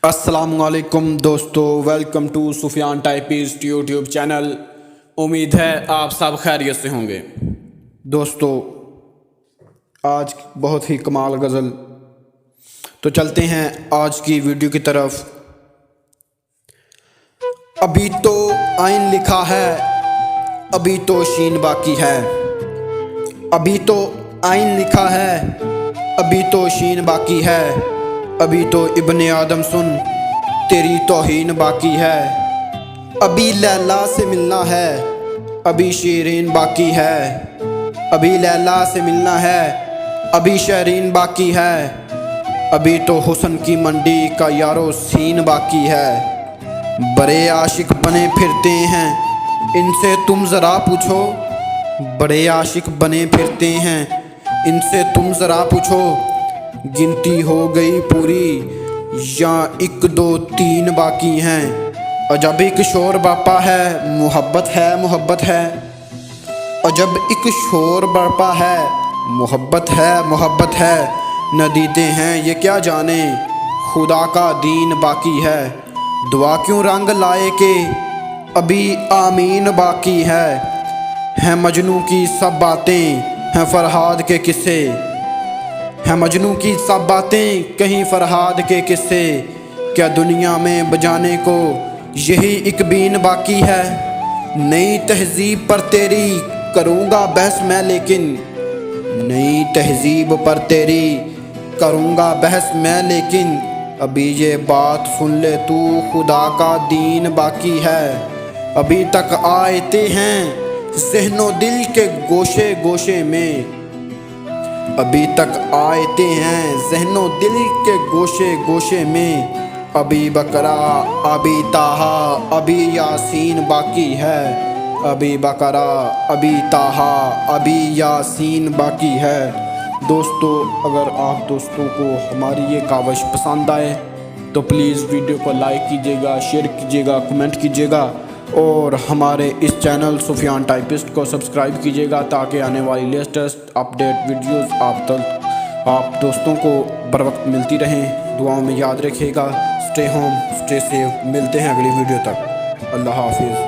السلام علیکم دوستو، welcome to Sufyan typist YouTube channel. امید ہے آپ سب خیریت سے ہوں گے۔ دوستو آج بہت ہی کمال غزل، تو چلتے ہیں آج کی ویڈیو کی طرف۔ ابھی تو آئین لکھا ہے، ابھی تو شین باقی ہے۔ ابھی تو آئین لکھا ہے، ابھی تو شین باقی ہے۔ ابھی تو ابن آدم سن، تیری توہین باقی ہے۔ ابھی لیلا سے ملنا ہے، ابھی شیرین باقی ہے۔ ابھی لیلا سے ملنا ہے، ابھی شیرین باقی ہے۔ ابھی تو حسن کی منڈی کا یارو سین باقی ہے۔ بڑے عاشق بنے پھرتے ہیں، ان سے تم ذرا پوچھو۔ بڑے عاشق بنے پھرتے ہیں، ان سے تم ذرا پوچھو۔ گنتی ہو گئی پوری یا ایک دو تین باقی ہیں۔ عجب ایک شور برپا ہے، محبت ہے محبت ہے۔ عجب ایک شور برپا ہے، محبت ہے محبت ہے۔ ندیدے ہیں یہ کیا جانے، خدا کا دین باقی ہے۔ دعا کیوں رنگ لائے کہ ابھی آمین باقی ہے مجنوں کی سب باتیں، ہیں فرہاد کے قصے۔ ہیں مجنوں کی سب باتیں، کہیں فرہاد کے قصے۔ کیا دنیا میں بجانے کو یہی ایک بین باقی ہے۔ نئی تہذیب پر تیری کروں گا بحث میں، لیکن نئی تہذیب پر تیری کروں گا بحث میں، لیکن ابھی یہ بات سن لے تو، خدا کا دین باقی ہے۔ ابھی تک آیتے ہیں ذہن و دل کے گوشے گوشے میں۔ ابھی تک آیتے ہیں ذہن و دل کے گوشے گوشے میں۔ ابھی بقرہ ابھی طٰہٰ ابھی یاسین باقی ہے۔ ابھی بقرہ ابھی طٰہٰ ابھی یاسین باقی ہے۔ دوستو اگر آپ دوستوں کو ہماری یہ کاوش پسند آئے تو پلیز ویڈیو کو لائک کیجیے گا، شیئر کیجیے گا، کمنٹ کیجیے گا، اور ہمارے اس چینل سفیان ٹائپسٹ کو سبسکرائب کیجیے گا تاکہ آنے والی لیٹسٹ اپڈیٹ ویڈیوز آپ دوستوں کو بر وقت ملتی رہیں۔ دعاؤں میں یاد رکھیے گا۔ Stay home, stay safe. ملتے ہیں اگلی ویڈیو تک۔ اللہ حافظ۔